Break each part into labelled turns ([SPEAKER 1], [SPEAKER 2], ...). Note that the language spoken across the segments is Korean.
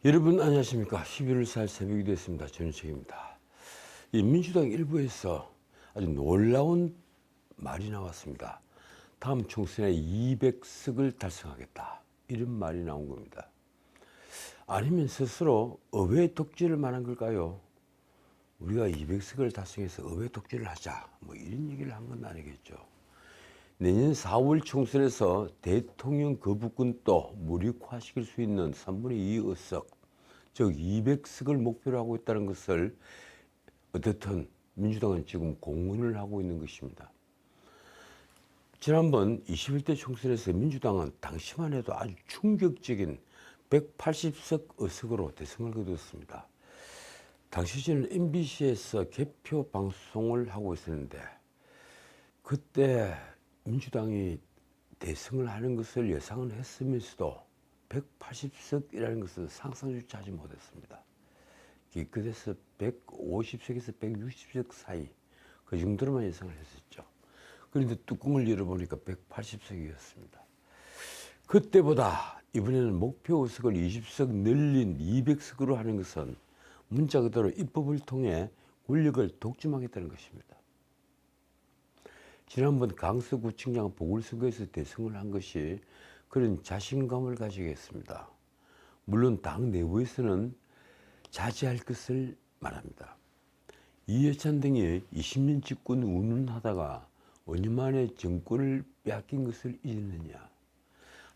[SPEAKER 1] 여러분 안녕하십니까. 11월 4일 새벽이 됐습니다. 전유책입니다. 이 민주당 일부에서 아주 놀라운 말이 나왔습니다. 다음 총선에 200석을 달성하겠다, 이런 말이 나온 겁니다. 아니면 스스로 의회 독재를 말한 걸까요? 우리가 200석을 달성해서 의회 독재를 하자, 이런 얘기를 한 건 아니겠죠. 내년 4월 총선에서 대통령 거부권도 무력화시킬 수 있는 3분의 2 의석, 즉 200석을 목표로 하고 있다는 것을 어떻든 민주당은 지금 공언을 하고 있는 것입니다. 지난번 21대 총선에서 민주당은 당시만 해도 아주 충격적인 180석 의석으로 대승을 거뒀습니다. 당시 저는 MBC에서 개표 방송을 하고 있었는데, 그때 민주당이 대승을 하는 것을 예상은 했으면서도 180석이라는 것은 상상조차 하지 못했습니다. 기껏해서 150석에서 160석 사이, 그 정도로만 예상을 했었죠. 그런데 뚜껑을 열어보니까 180석이었습니다. 그때보다 이번에는 목표 의석을 20석 늘린 200석으로 하는 것은 문자 그대로 입법을 통해 권력을 독점하겠다는 것입니다. 지난번 강서구청장 보궐선거에서 대승을 한 것이 그런 자신감을 가지겠습니다. 물론 당 내부에서는 자제할 것을 말합니다. 이해찬 등이 20년 집권 운운하다가 5년 만에 정권을 빼앗긴 것을 잊었느냐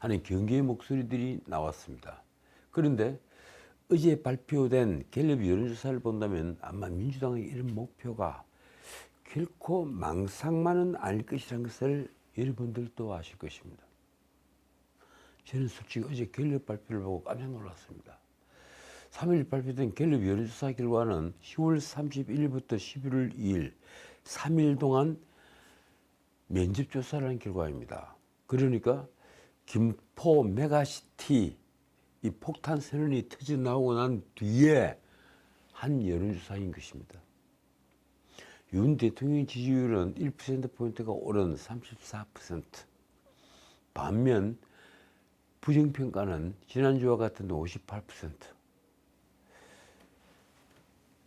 [SPEAKER 1] 하는 경계의 목소리들이 나왔습니다. 그런데 어제 발표된 갤럽 여론조사를 본다면 아마 민주당의 이런 목표가 결코 망상만은 아닐 것이라는 것을 여러분들도 아실 것입니다. 저는 솔직히 어제 갤럽 발표를 보고 깜짝 놀랐습니다. 3일 발표된 갤럽 여론조사 결과는 10월 31일부터 11월 2일 3일 동안 면접조사를 한 결과입니다. 그러니까 김포 메가시티 이 폭탄 선언이 터져 나오고 난 뒤에 한 여론조사인 것입니다. 윤 대통령 지지율은 1%포인트가 오른 34%. 반면 부정평가는 지난주와 같은 58%.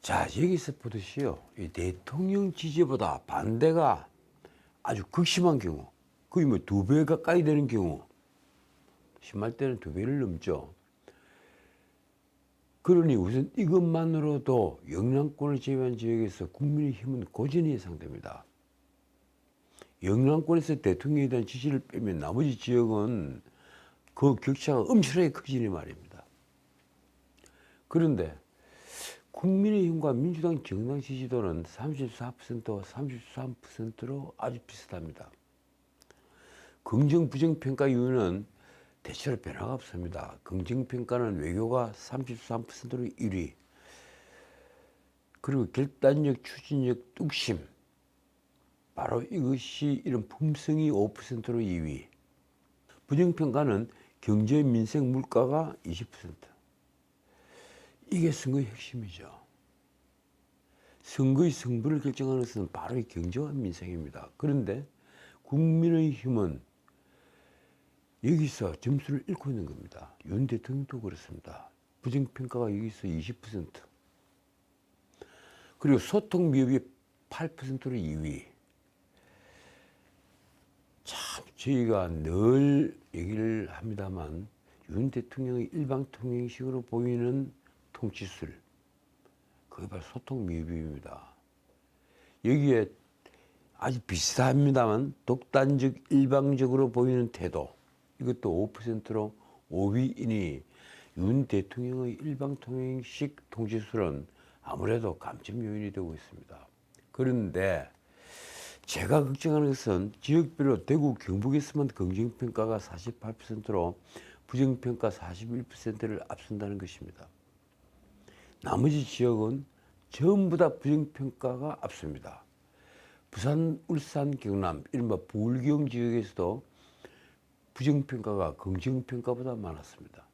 [SPEAKER 1] 자, 여기서 보듯이요, 이 대통령 지지보다 반대가 아주 극심한 경우, 거의 2배 가까이 되는 경우, 심할 때는 2배를 넘죠. 그러니 우선 이것만으로도 영남권을 제외한 지역에서 국민의힘은 고전이 예상됩니다. 영남권에서 대통령에 대한 지지를 빼면 나머지 지역은 그 격차가 엄청나게 커지니 말입니다. 그런데 국민의힘과 민주당 정당 지지도는 34%와 33%로 아주 비슷합니다. 긍정 부정평가 이유는 대체로 변화가 없습니다. 긍정평가는 외교가 33%로 1위, 그리고 결단력, 추진력, 뚝심, 바로 이것이 이런 품성이 5%로 2위, 부정평가는 경제, 민생, 물가가 20%. 이게 선거의 핵심이죠. 선거의 승부를 결정하는 것은 바로 이 경제와 민생입니다. 그런데 국민의힘은 여기서 점수를 잃고 있는 겁니다. 윤 대통령도 그렇습니다. 부정평가가 여기서 20%. 그리고 소통 미흡이 8%로 2위. 참, 저희가 늘 얘기를 합니다만, 윤 대통령의 일방통행식으로 보이는 통치술, 그게 바로 소통 미흡입니다. 여기에 아주 비슷합니다만 독단적 일방적으로 보이는 태도, 이것도 5%로 5위이니 윤 대통령의 일방통행식 통치술은 아무래도 감점 요인이 되고 있습니다. 그런데 제가 걱정하는 것은 지역별로 대구, 경북에서만 긍정평가가 48%로 부정평가 41%를 앞선다는 것입니다. 나머지 지역은 전부 다 부정평가가 앞섭니다. 부산, 울산, 경남, 이른바 부울경 지역에서도 부정평가가 긍정평가보다 많았습니다.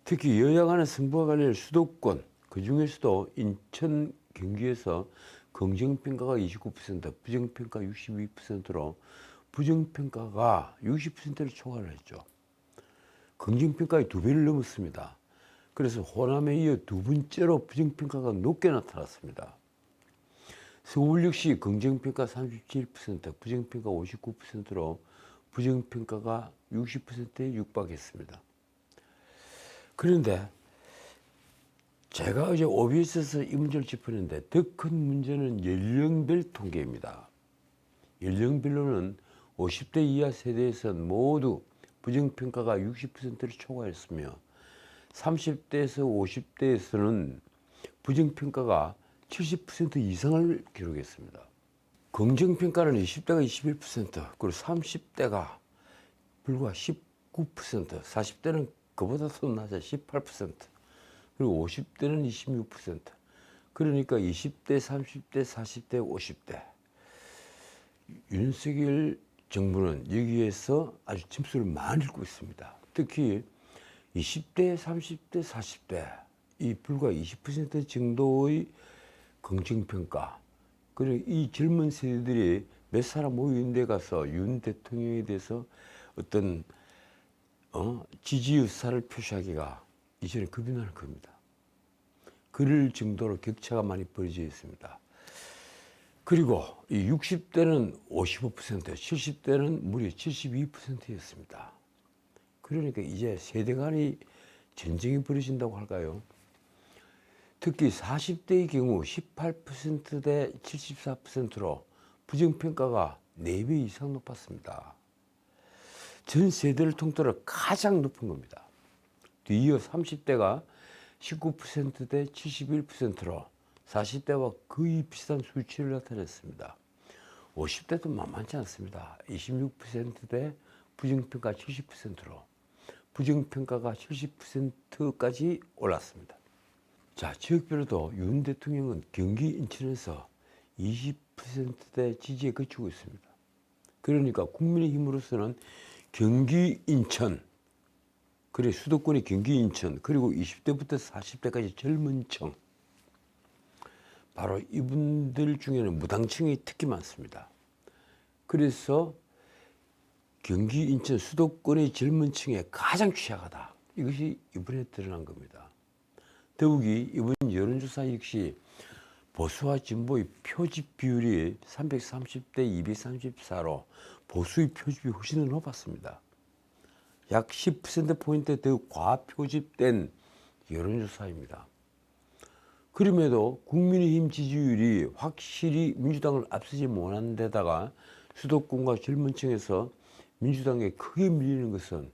[SPEAKER 1] 특히 여야 간의 승부가 갈릴 수도권, 그 중에서도 인천, 경기에서 긍정평가가 29%, 부정평가 62%로 부정평가가 60%를 초과를 했죠. 긍정평가의 2배를 넘었습니다. 그래서 호남에 이어 두 번째로 부정평가가 높게 나타났습니다. 서울 역시 긍정평가 37%, 부정평가 59%로 부정평가가 60%에 육박했습니다. 그런데 제가 어제 OBS에서 이 문제를 짚었는데 더 큰 문제는 연령별 통계입니다. 연령별로는 50대 이하 세대에서는 모두 부정평가가 60%를 초과했으며 30대에서 50대에서는 부정평가가 70% 이상을 기록했습니다. 긍정평가는 20대가 21%, 그리고 30대가 불과 19%, 40대는 그보다 더 낮아 18%, 그리고 50대는 26%. 그러니까 20대, 30대, 40대, 50대. 윤석열 정부는 여기에서 아주 점수를 많이 읽고 있습니다. 특히 20대, 30대, 40대 이 불과 20% 정도의 긍정평가, 그리고 이 젊은 세대들이 몇 사람 모인 데 가서 윤 대통령에 대해서 어떤 지지 의사를 표시하기가 이제는 겁이 나는 겁니다. 그럴 정도로 격차가 많이 벌어져 있습니다. 그리고 이 60대는 55%, 70대는 무려 72%였습니다. 그러니까 이제 세대 간의 전쟁이 벌어진다고 할까요? 특히 40대의 경우 18% 대 74%로 부정평가가 4배 이상 높았습니다. 전 세대를 통틀어 가장 높은 겁니다. 뒤이어 30대가 19%대 71%로 40대와 거의 비슷한 수치를 나타냈습니다. 50대도 만만치 않습니다. 26%대 부정평가 70%로 부정평가가 70%까지 올랐습니다. 자, 지역별로도 윤 대통령은 경기 인천에서 20%대 지지에 그치고 있습니다. 그러니까 국민의힘으로서는 경기 인천, 그래 수도권의 경기 인천, 그리고 20대부터 40대까지 젊은 층, 바로 이분들 중에는 무당층이 특히 많습니다. 그래서 경기 인천 수도권의 젊은 층에 가장 취약하다. 이것이 이번에 드러난 겁니다. 더욱이 이번 여론조사 역시 보수와 진보의 표집 비율이 330대 234로 보수의 표집이 훨씬 더 높았습니다. 약 10%포인트 더 과표집된 여론조사입니다. 그럼에도 국민의힘 지지율이 확실히 민주당을 앞서지 못한 데다가 수도권과 젊은 층에서 민주당에 크게 밀리는 것은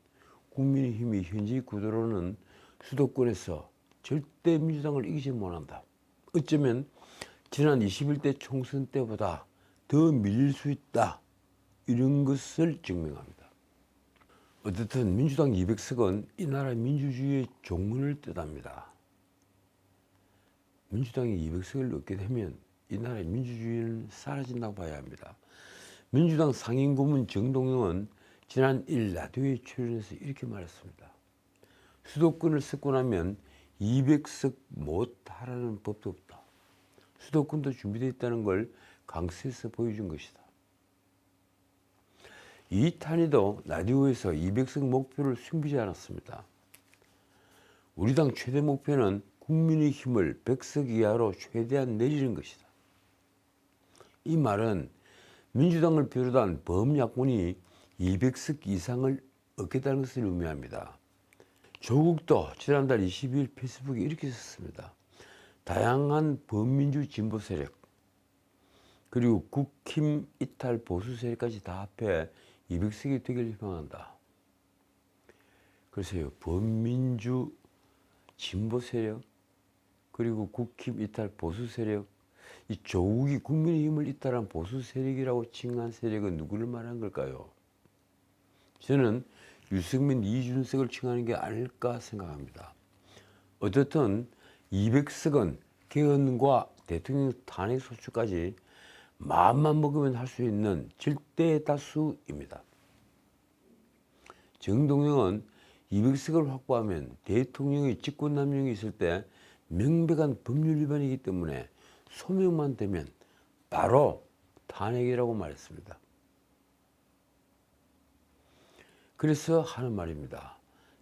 [SPEAKER 1] 국민의힘이 현재 구도로는 수도권에서 절대 민주당을 이기지 못한다. 어쩌면 지난 21대 총선 때보다 더 밀릴 수 있다. 이런 것을 증명합니다. 어쨌든 민주당 200석은 이 나라 민주주의의 종문을 뜻합니다. 민주당이 200석을 얻게 되면 이 나라의 민주주의는 사라진다고 봐야 합니다. 민주당 상임고문 정동영은 지난 1일 라디오에 출연해서 이렇게 말했습니다. 수도권을 섞고 나면 200석 못하라는 법도 없다. 수도권도 준비되어 있다는 걸 강세에서 보여준 것이다. 이탄희도 라디오에서 200석 목표를 숨기지 않았습니다. 우리 당 최대 목표는 국민의 힘을 100석 이하로 최대한 내리는 것이다. 이 말은 민주당을 비롯한 범야권이 200석 이상을 얻겠다는 것을 의미합니다. 조국도 지난달 22일 페이스북에 이렇게 썼습니다. 다양한 범민주 진보 세력 그리고 국힘 이탈 보수 세력까지 다 합해 200석이 되길 희망한다. 글쎄요, 범민주 진보 세력 그리고 국힘 이탈 보수 세력, 이 조국이 국민의힘을 이탈한 보수 세력이라고 칭한 세력은 누구를 말한 걸까요? 저는 유승민, 이준석을 칭하는 게 아닐까 생각합니다. 어쨌든 200석은 개헌과 대통령 탄핵 소추까지 마음만 먹으면 할 수 있는 절대 다수입니다. 정동영은 200석을 확보하면 대통령의 직권남용이 있을 때 명백한 법률 위반이기 때문에 소명만 되면 바로 탄핵이라고 말했습니다. 그래서 하는 말입니다.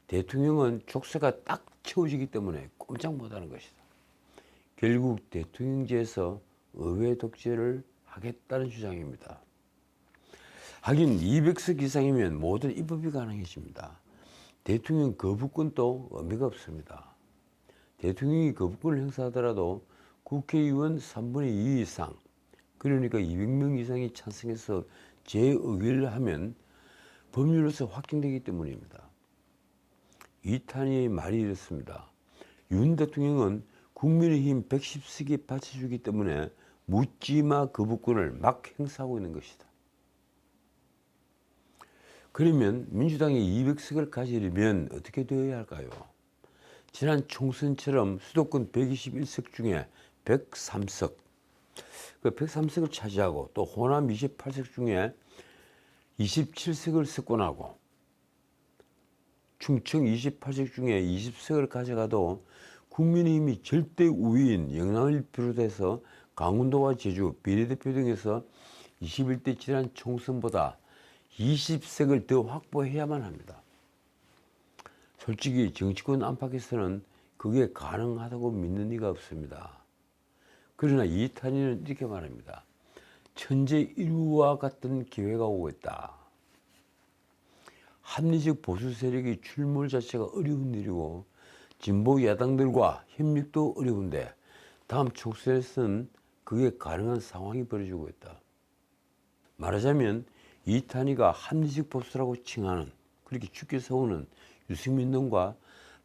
[SPEAKER 1] 대통령은 족쇄가 딱 채워지기 때문에 꼼짝 못하는 것이다. 결국 대통령제에서 의회 독재를 하겠다는 주장입니다. 하긴 200석 이상이면 모든 입법이 가능해집니다. 대통령 거부권도 의미가 없습니다. 대통령이 거부권을 행사하더라도 국회의원 3분의 2 이상, 그러니까 200명 이상이 찬성해서 재의결을 하면 법률로서 확정되기 때문입니다. 이탄희의 말이 이렇습니다. 윤 대통령은 국민의힘 110석이 받쳐주기 때문에 묻지마 거부권을 막 행사하고 있는 것이다. 그러면 민주당이 200석을 가지려면 어떻게 되어야 할까요? 지난 총선처럼 수도권 121석 중에 103석, 그 103석을 차지하고 또 호남 28석 중에 27석을 석권하고 충청 28석 중에 20석을 가져가도 국민의힘이 절대 우위인 영남을 비롯해서 강원도와 제주, 비례대표 등에서 21대 지난 총선보다 20석을 더 확보해야만 합니다. 솔직히 정치권 안팎에서는 그게 가능하다고 믿는 이가 없습니다. 그러나 이탄희는 이렇게 말합니다. 천재일후와 같은 기회가 오고 있다. 합리적 보수 세력이 출몰 자체가 어려운 일이고 진보 야당들과 협력도 어려운데 다음 총선에서는 그게 가능한 상황이 벌어지고 있다. 말하자면 이탄희가 합리적 보수라고 칭하는, 그렇게 죽게 세우는 유승민 등과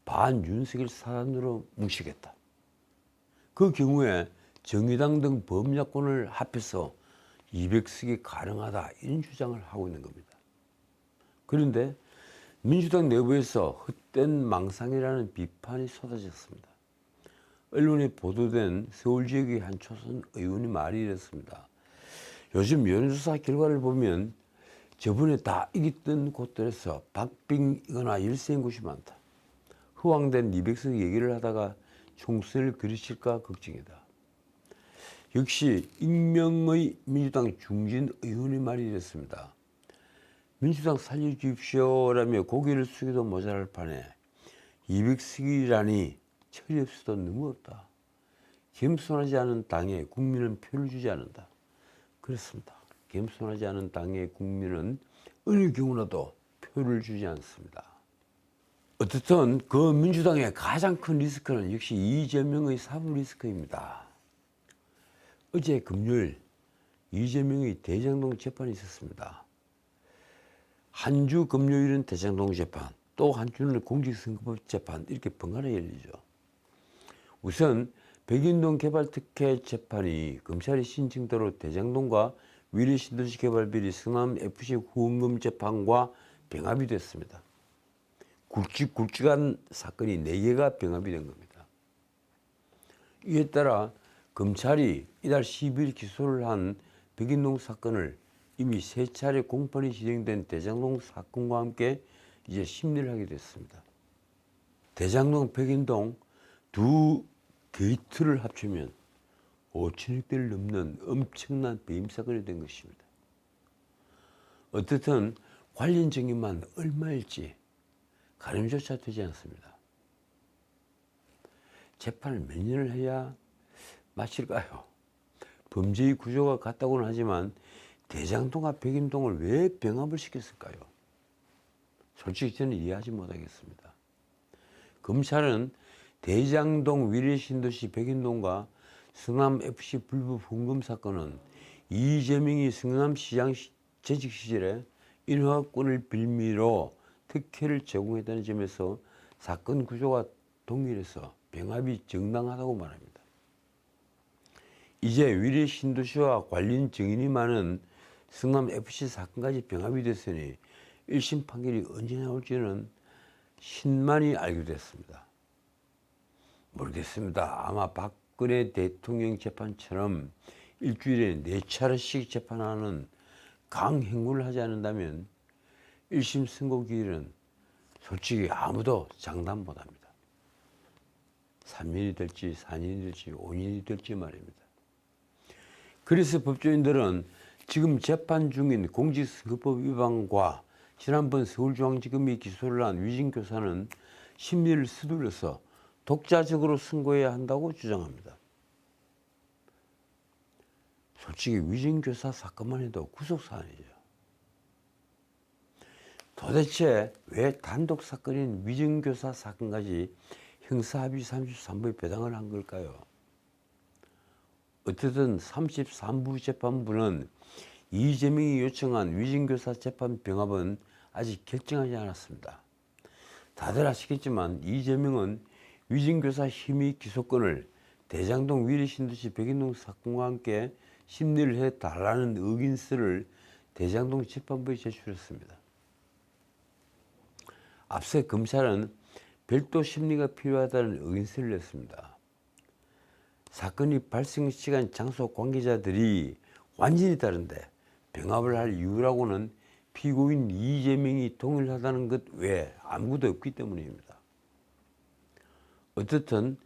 [SPEAKER 1] 반윤석열 사단으로 뭉치겠다. 그 경우에 정의당 등 범야권을 합해서 200석이 가능하다, 이런 주장을 하고 있는 겁니다. 그런데 민주당 내부에서 헛된 망상이라는 비판이 쏟아졌습니다. 언론에 보도된 서울 지역의 한 초선 의원이 말이 이랬습니다. 요즘 여론조사 결과를 보면 저번에 다 이겼던 곳들에서 박빙이거나 열세인 곳이 많다. 허황된 200석 얘기를 하다가 총선을 그르칠까 걱정이다. 역시 익명의 민주당 중진 의원의 말이 이랬습니다. 민주당 살려주십시오라며 고개를 숙여도 모자랄 판에 200석이라니 철이 없어도 너무 없다. 겸손하지 않은 당에 국민은 표를 주지 않는다. 그렇습니다. 겸손하지 않은 당의 국민은 어느 경우라도 표를 주지 않습니다. 어쨌든 그 민주당의 가장 큰 리스크는 역시 이재명의 사법 리스크입니다. 어제 금요일 이재명의 대장동 재판이 있었습니다. 한 주 금요일은 대장동 재판, 또 한 주는 공직선거법 재판, 이렇게 번갈아 열리죠. 우선 백인동 개발특혜 재판이 검찰의 신청대로 대장동과 위례신도시 개발비리 성남FC 후원금 재판과 병합이 됐습니다. 굵직굵직한 사건이 4개가 병합이 된 겁니다. 이에 따라 검찰이 이달 12일 기소를 한 백인동 사건을 이미 3차례 공판이 진행된 대장동 사건과 함께 이제 심리를 하게 됐습니다. 대장동, 백인동 두 게이트를 합치면 5천억대를 넘는 엄청난 배임 사건이 된 것입니다. 어쨌든 관련 증인만 얼마일지 가늠조차 되지 않습니다. 재판을 몇 년을 해야 마칠까요? 범죄의 구조가 같다고는 하지만 대장동과 백인동을 왜 병합을 시켰을까요? 솔직히 저는 이해하지 못하겠습니다. 검찰은 대장동 위례신도시 백인동과 성남FC 불법 후원금 사건은 이재명이 성남시장 재직 시절에 인허가권을 빌미로 특혜를 제공했다는 점에서 사건 구조가 동일해서 병합이 정당하다고 말합니다. 이제 위례신도시와 관련 증인이 많은 성남FC 사건까지 병합이 됐으니 1심 판결이 언제 나올지는 신만이 알게 됐습니다. 모르겠습니다. 아마 박근혜 대통령 재판처럼 일주일에 4차례씩 재판하는 강행군을 하지 않는다면 1심 선고기일은 솔직히 아무도 장담 못합니다. 3년이 될지 4년이 될지 5년이 될지 말입니다. 그래서 법조인들은 지금 재판 중인 공직선거법 위반과 지난번 서울중앙지검이 기소를 한 위진교사는 심리를 서둘러서 독자적으로 선고해야 한다고 주장합니다. 솔직히 위진교사 사건만 해도 구속사안이죠. 도대체 왜 단독 사건인 위진교사 사건까지 형사합의 33부에 배당을 한 걸까요? 어쨌든 33부 재판부는 이재명이 요청한 위진교사 재판 병합은 아직 결정하지 않았습니다. 다들 아시겠지만 이재명은 위진교사 힘의 기소권을 대장동 위례신도시 백인동 사건과 함께 심리를 해달라는 의견서를 대장동 재판부에 제출했습니다. 앞서 검찰은 별도 심리가 필요하다는 의견서를 냈습니다. 사건이 발생 시간, 장소 관계자들이 완전히 다른데 병합을 할 이유라고는 피고인 이재명이 동일하다는 것 외에 아무것도 없기 때문입니다. 어떻든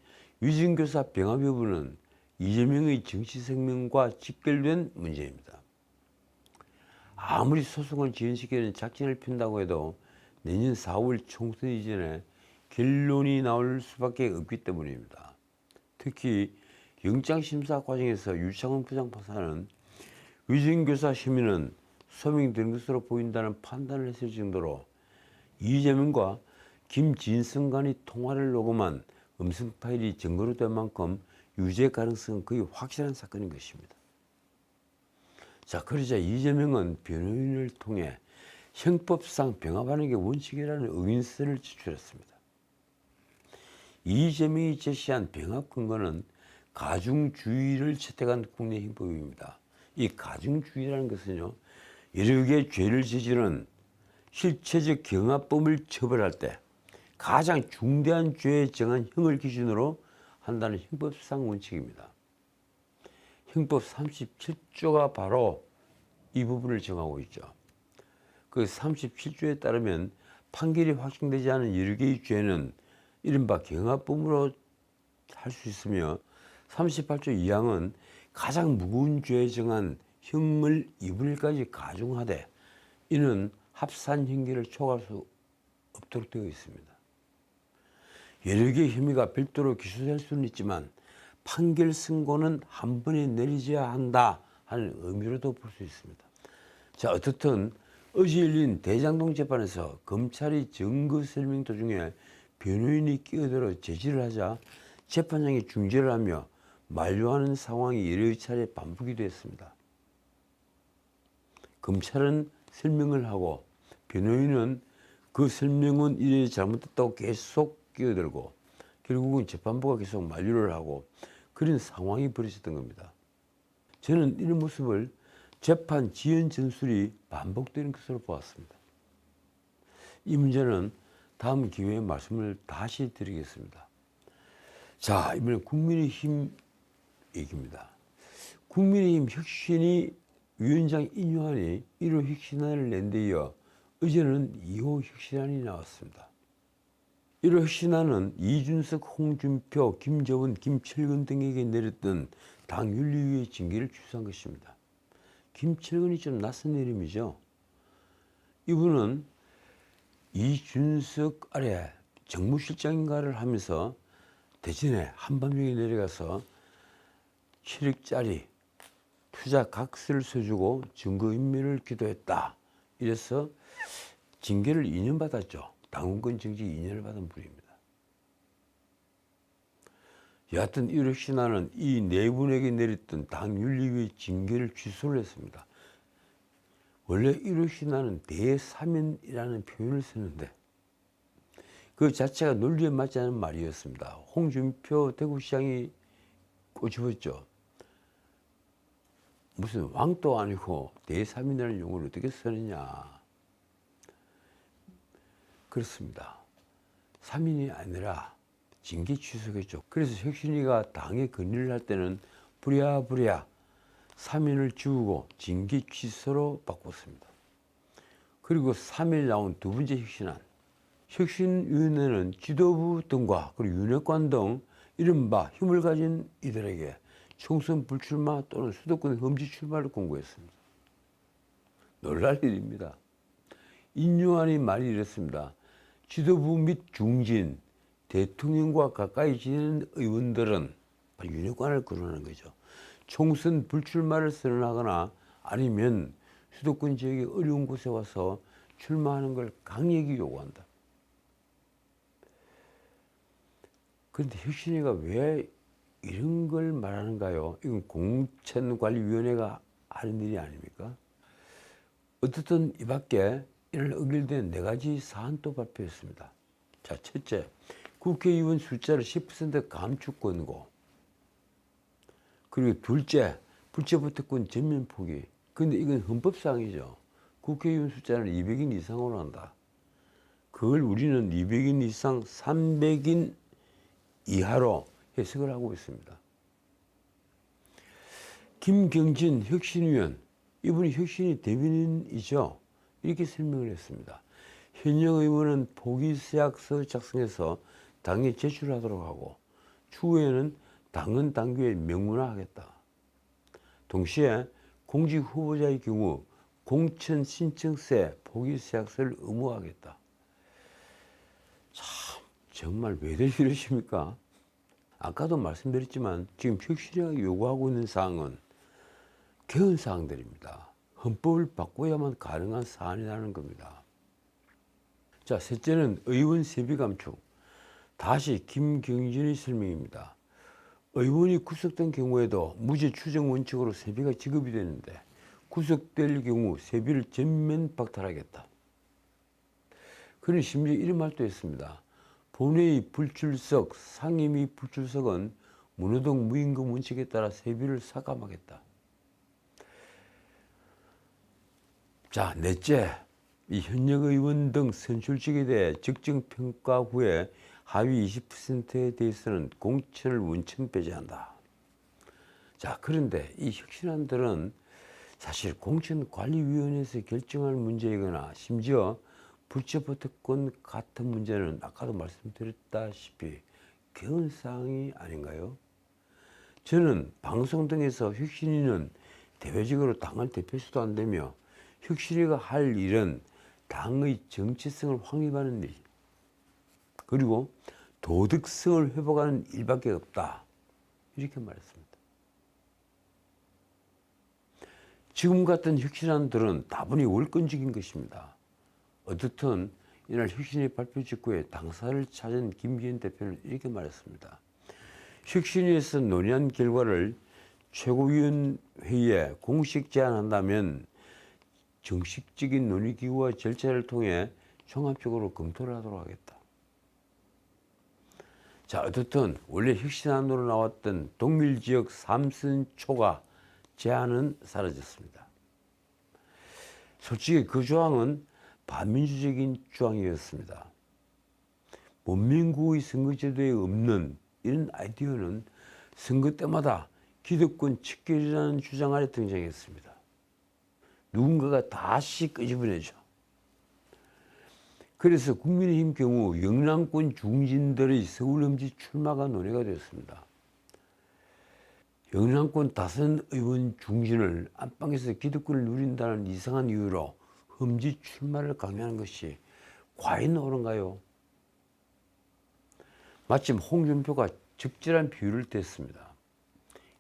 [SPEAKER 1] 위진교사 병합 여부는 이재명의 정치 생명과 직결된 문제입니다. 아무리 소송을 지연시키는 작전을 핀다고 해도 내년 4월 총선 이전에 결론이 나올 수밖에 없기 때문입니다. 특히 영장심사 과정에서 유창훈 부장판사는 위진교사 혐의는 소명된 것으로 보인다는 판단을 했을 정도로 이재명과 김진성 간의 통화를 녹음한 음성 파일이 증거로 된 만큼 유죄 가능성은 거의 확실한 사건인 것입니다. 자, 그러자 이재명은 변호인을 통해 형법상 병합하는 게 원칙이라는 의견서를 제출했습니다. 이재명이 제시한 병합 근거는 가중주의를 채택한 국내 형법입니다. 이 가중주의라는 것은요, 여러 개의 죄를 저지른 실체적 경합범을 처벌할 때 가장 중대한 죄에 정한 형을 기준으로 한다는 형법상 원칙입니다. 형법 37조가 바로 이 부분을 정하고 있죠. 그 37조에 따르면 판결이 확정되지 않은 여러 개의 죄는 이른바 경합범으로 할 수 있으며 38조 2항은 가장 무거운 죄에 정한 형을 2분의 1까지 가중하되 이는 합산 형기를 초과할 수 없도록 되어 있습니다. 여러 개의 혐의가 별도로 기소될 수는 있지만 판결 선고는 한 번에 내리져야 한다 하는 의미로도 볼 수 있습니다. 자, 어떻든 어제 열린 대장동 재판에서 검찰이 증거 설명 도중에 변호인이 끼어들어 제지를 하자 재판장이 중재를 하며 만류하는 상황이 여러 차례 반복이 됐습니다. 검찰은 설명을 하고 변호인은 그 설명은 이래 잘못됐다고 계속 끼어들고 결국은 재판부가 계속 만류를 하고 그런 상황이 벌어졌던 겁니다. 저는 이런 모습을 재판 지연 전술이 반복되는 것으로 보았습니다. 이 문제는 다음 기회에 말씀을 다시 드리겠습니다. 자, 이번엔 국민의힘 얘기입니다. 국민의힘 혁신이 위원장 인요한이 1호 혁신안을 낸 데 이어 어제는 2호 혁신안이 나왔습니다. 1호 혁신안은 이준석, 홍준표, 김재원, 김철근 등에게 내렸던 당 윤리위의 징계를 취소한 것입니다. 김철근이 좀 낯선 이름이죠. 이분은 이준석 아래 정무실장인가를 하면서 대전에 한밤중에 내려가서 7억짜리 투자 각서를 써주고 증거인멸을 기도했다. 이래서 징계를 2년 받았죠. 당원권 정지 2년을 받은 분입니다. 여하튼 이 혁신안은 이 네 분에게 내렸던 당 윤리위의 징계를 취소를 했습니다. 원래 이 혁신안은 대사면이라는 표현을 썼는데 그 자체가 논리에 맞지 않는 말이었습니다. 홍준표 대구시장이 꼬집었죠. 무슨 왕도 아니고 대사면이라는 용어를 어떻게 쓰느냐. 그렇습니다. 사면이 아니라 징계 취소겠죠. 그래서 혁신위가 당에 건의를 할 때는 부랴부랴 사면을 지우고 징계 취소로 바꿨습니다. 그리고 3일 나온 두 번째 혁신안. 혁신위원회는 지도부 등과 그리고 윤핵관 등 이른바 힘을 가진 이들에게 총선 불출마 또는 수도권 험지 출마를 공고했습니다. 놀랄 일입니다. 인요한의 말이 이랬습니다. 지도부 및 중진, 대통령과 가까이 지내는 의원들은 윤핵관을 거론하는 거죠. 총선 불출마를 선언하거나 아니면 수도권 지역의 어려운 곳에 와서 출마하는 걸 강력히 요구한다. 그런데 혁신위가 왜 이런 걸 말하는가요? 이건 공천관리위원회가 하는 일이 아닙니까? 어떻든 이 밖에 이를 어길된 4가지 사안도 발표했습니다. 자, 첫째, 국회의원 숫자를 10% 감축 권고. 그리고 둘째, 불체포특권 전면 포기. 근데 이건 헌법사항이죠. 국회의원 숫자는 200인 이상으로 한다. 그걸 우리는 200인 이상 300인 이하로 해석을 하고 있습니다. 김경진 혁신위원, 이분이 혁신위 대변인이죠. 이렇게 설명을 했습니다. 현역 의원은 포기서약서 작성해서 당에 제출하도록 하고 추후에는 당헌 당규에 명문화하겠다. 동시에 공직 후보자의 경우 공천 신청세 포기서약서를 의무화하겠다. 참 정말 왜들 이러십니까? 아까도 말씀드렸지만 지금 혁신위가 요구하고 있는 사항은 개헌 사항들입니다. 헌법을 바꿔야만 가능한 사안이라는 겁니다. 자, 셋째는 의원 세비 감축. 다시 김경진의 설명입니다. 의원이 구속된 경우에도 무죄 추정 원칙으로 세비가 지급이 되는데 구속될 경우 세비를 전면 박탈하겠다. 그는 심지어 이런 말도 했습니다. 본회의 불출석, 상임위 불출석은 문호동 무임금 원칙에 따라 세비를 삭감하겠다. 자, 넷째, 이 현역 의원 등 선출직에 대해 적정평가 후에 하위 20%에 대해서는 공천을 원천 배제한다. 자, 그런데 이 혁신안들은 사실 공천관리위원회에서 결정할 문제이거나 심지어 불체포특권 같은 문제는 아까도 말씀드렸다시피 개헌사항이 아닌가요? 저는 방송 등에서 혁신위는 대외적으로 당을 대표수도 안 되며 혁신위가 할 일은 당의 정체성을 확립하는 일, 그리고 도덕성을 회복하는 일밖에 없다. 이렇게 말했습니다. 지금 같은 혁신안들은 다분히 월권적인 것입니다. 어떻든 이날 혁신위 발표 직후에 당사를 찾은 김기현 대표는 이렇게 말했습니다. 혁신위에서 논의한 결과를 최고위원회의에 공식 제안한다면 정식적인 논의기구와 절차를 통해 종합적으로 검토를 하도록 하겠다. 자, 어떻든 원래 혁신안으로 나왔던 동밀지역 3선 초과 제안은 사라졌습니다. 솔직히 그 조항은 반민주적인 조항이었습니다. 문민국의 선거제도에 없는 이런 아이디어는 선거 때마다 기득권 척결이라는 주장 아래 등장했습니다. 누군가가 다시 끄집어내죠. 그래서 국민의힘 경우 영남권 중진들의 서울험지 출마가 논의가 되었습니다. 영남권 다선 의원 중진을 안방에서 기득권을 누린다는 이상한 이유로 험지 출마를 강요하는 것이 과연 옳은가요? 마침 홍준표가 적절한 비유를 댔습니다.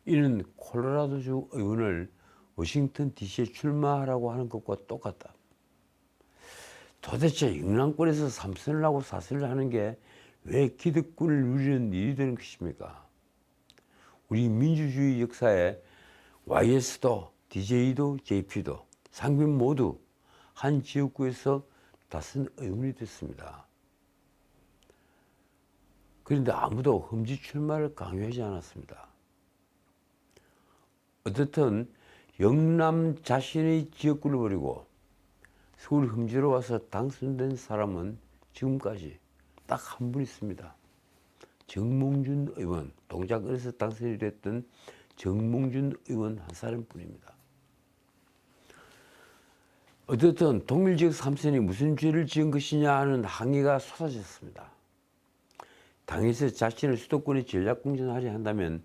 [SPEAKER 1] 이는 콜로라도주 의원을 워싱턴 DC에 출마하라고 하는 것과 똑같다. 도대체 영남권에서 3선을 하고 4선을 하는 게 왜 기득권을 누리는 일이 되는 것입니까? 우리 민주주의 역사에 YS도 DJ도 JP도 상변 모두 한 지역구에서 다선 의원이 됐습니다. 그런데 아무도 험지 출마를 강요하지 않았습니다. 어떻든 영남 자신의 지역구를 버리고 서울 험지로 와서 당선된 사람은 지금까지 딱 한 분 있습니다. 정몽준 의원, 동작을에서 당선이 됐던 정몽준 의원 한 사람뿐입니다. 어쨌든 동밀지역 3선이 무슨 죄를 지은 것이냐 하는 항의가 쏟아졌습니다. 당에서 자신을 수도권에 전략공천하려 한다면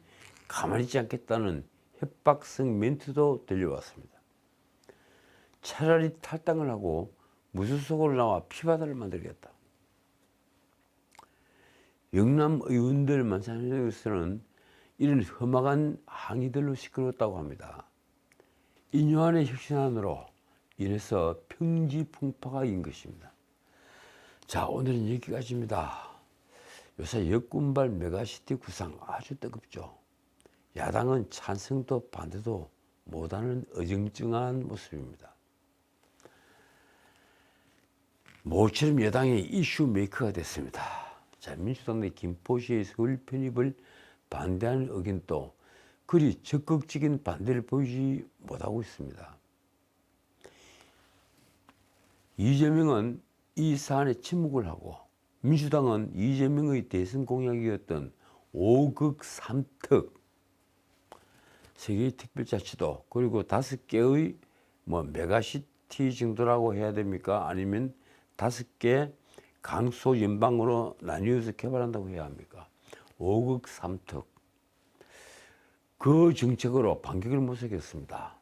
[SPEAKER 1] 가만히 있지 않겠다는 협박성 멘트도 들려왔습니다. 차라리 탈당을 하고 무소속으로 나와 피바다를 만들겠다. 영남 의원들 만찬에서는 이런 험악한 항의들로 시끄러웠다고 합니다. 인요한의 혁신안으로 인해서 평지풍파가 인 것입니다. 자, 오늘은 여기까지입니다. 요새 역군발 메가시티 구상 아주 뜨겁죠. 야당은 찬성도 반대도 못하는 어정쩡한 모습입니다. 모처럼 여당이 이슈 메이커가 됐습니다. 자, 민주당 내 김포시의 서울 편입을 반대하는 의견도 그리 적극적인 반대를 보이지 못하고 있습니다. 이재명은 이 사안에 침묵을 하고 민주당은 이재명의 대선 공약이었던 5극 3특 세계의 특별자치도 그리고 5개의 메가시티 정도라고 해야 됩니까? 아니면 5개 강소 연방으로 나뉘어서 개발한다고 해야 합니까? 5극 3특. 그 정책으로 반격을 모색했습니다.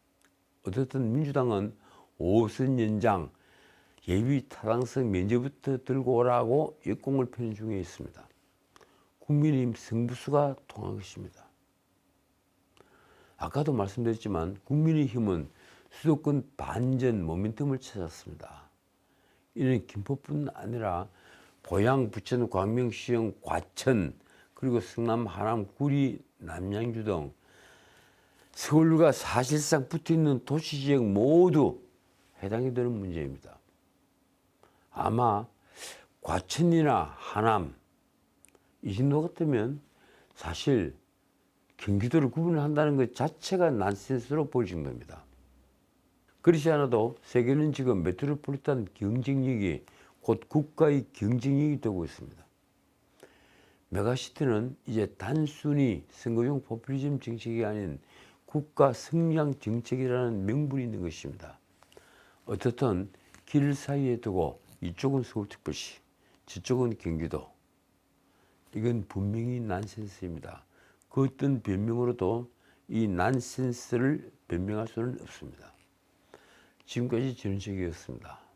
[SPEAKER 1] 어쨌든 민주당은 5선 연장 예비 타당성 면제부터 들고 오라고 역공을 펴는 중에 있습니다. 국민의힘 승부수가 통한 것입니다. 아까도 말씀드렸지만 국민의힘은 수도권 반전 모멘텀을 찾았습니다. 이는 김포뿐 아니라 고양, 부천, 광명, 시흥, 과천, 그리고 성남, 하남, 구리, 남양주 등 서울과 사실상 붙어있는 도시지역 모두 해당이 되는 문제입니다. 아마 과천이나 하남 이 정도 같으면 사실 경기도를 구분한다는 것 자체가 난센스로 보일 정도입니다. 그렇지 않아도 세계는 지금 메트로폴리탄 경쟁력이 곧 국가의 경쟁력이 되고 있습니다. 메가시티는 이제 단순히 선거용 포퓰리즘 정책이 아닌 국가 성장 정책이라는 명분이 있는 것입니다. 어떻든 길 사이에 두고 이쪽은 서울특별시, 저쪽은 경기도. 이건 분명히 난센스입니다. 그 어떤 변명으로도 이 난센스를 변명할 수는 없습니다. 지금까지 전은책이었습니다.